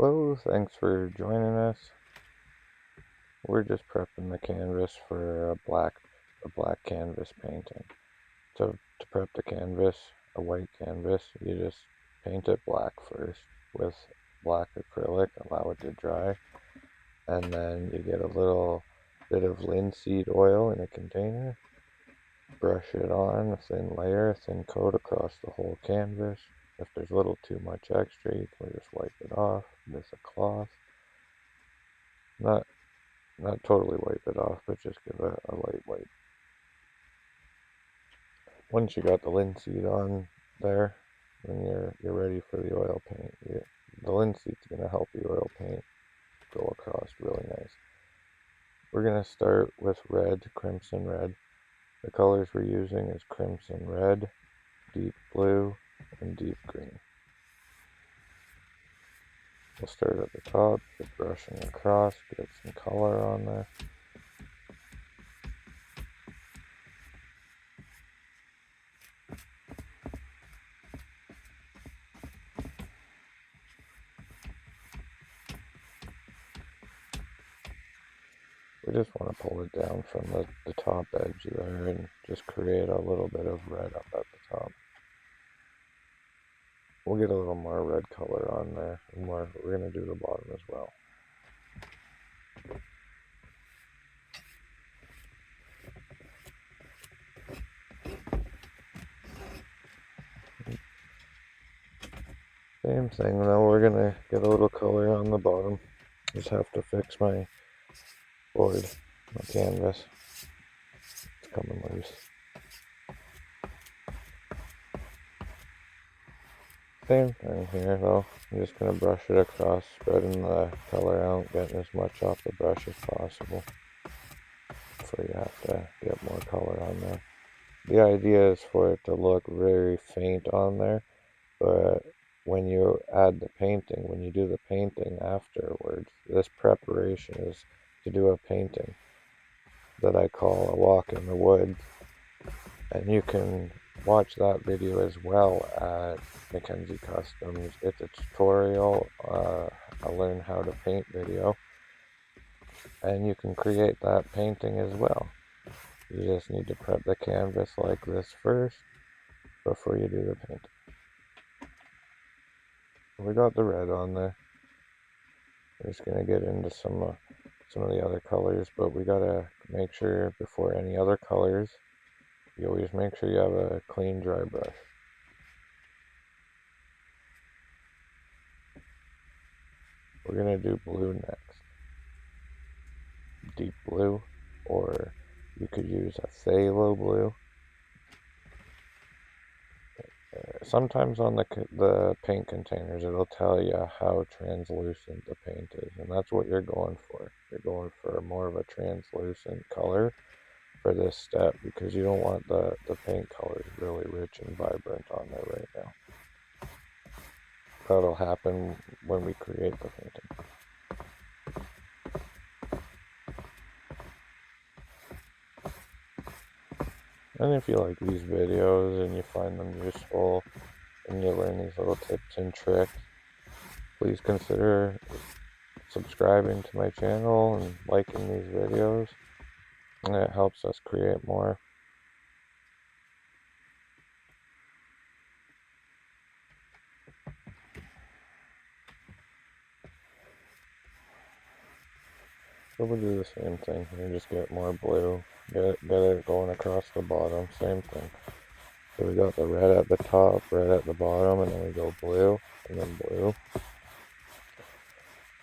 Hello, thanks for joining us. We're just prepping the canvas for a black canvas painting. To prep the canvas, a white canvas, you just paint it black first with black acrylic, allow it to dry, and then you get a little bit of linseed oil in a container, brush it on a thin layer, a thin coat across the whole canvas. If there's a little too much extra, you can just wipe it off with a cloth. Not totally wipe it off, but just give a light wipe. Once you got the linseed on there, then you're ready for the oil paint. The linseed's gonna help the oil paint go across really nice. We're gonna start with red, crimson red. The colors we're using is crimson red, deep blue, and deep green. We'll start at the top, just brushing across, get some color on there. We just want to pull it down from the top edge there and just create a little bit of red up at the top. We'll get a little more red color on there, and we're going to do the bottom as well. Same thing though, we're going to get a little color on the bottom. Just have to fix my board, my canvas. It's coming loose. Same thing here though, I'm just going to brush it across, spreading the color out, getting as much off the brush as possible before you have to get more color on there. The idea is for it to look very faint on there, but when you add the painting, when you do the painting afterwards, this preparation is to do a painting that I call A Walk in the Woods, and you can watch that video as well at Mackenzie Customs. It's a tutorial, a learn how to paint video, and you can create that painting as well. You just need to prep the canvas like this first before you do the painting. We got the red on there. We're just gonna get into some of the other colors, but we gotta make sure before any other colors, you always make sure you have a clean, dry brush. We're gonna do blue next. Deep blue, or you could use a phthalo blue. Sometimes on the paint containers, it'll tell you how translucent the paint is, and that's what you're going for. You're going for more of a translucent color for this step because you don't want the paint colors really rich and vibrant on there right now. That'll happen when we create the painting. And if you like these videos and you find them useful and you learn these little tips and tricks, please consider subscribing to my channel and liking these videos. And it helps us create more. So we'll do the same thing here, just get more blue, get it going across the bottom, same thing. So we got the red at the top, red at the bottom, and then we go blue, and then blue.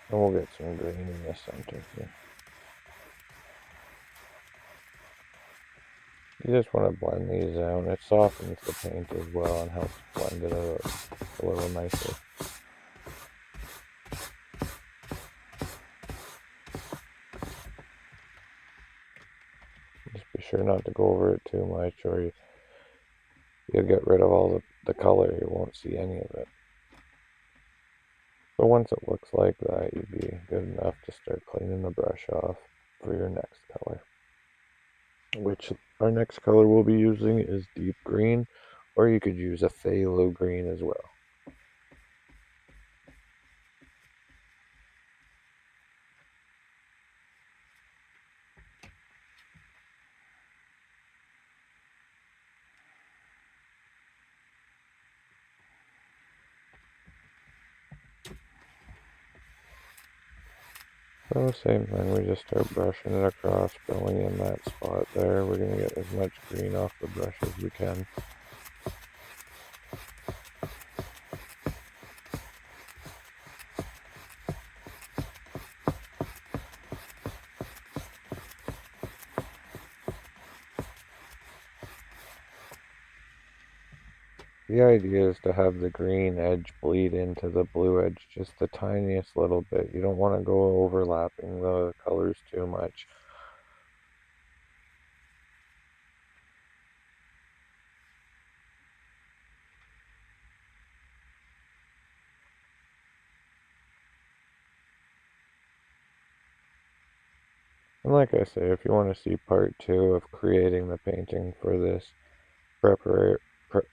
And we'll get some green in the center here. You just want to blend these out. It softens the paint as well and helps blend it out a little nicer. Just be sure not to go over it too much, or you'll get rid of all the color. You won't see any of it. So once it looks like that, you'd be good enough to start cleaning the brush off for your next color. Which our next color we'll be using is deep green, or you could use a phthalo green as well. So same thing, we just start brushing it across, filling in that spot there. We're going to get as much green off the brush as we can. The idea is to have the green edge bleed into the blue edge just the tiniest little bit. You don't want to go overlapping the colors too much. And like I say, if you want to see part 2 of creating the painting for this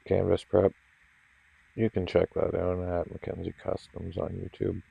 canvas prep, you can check that out at Mackenzie Customs on YouTube.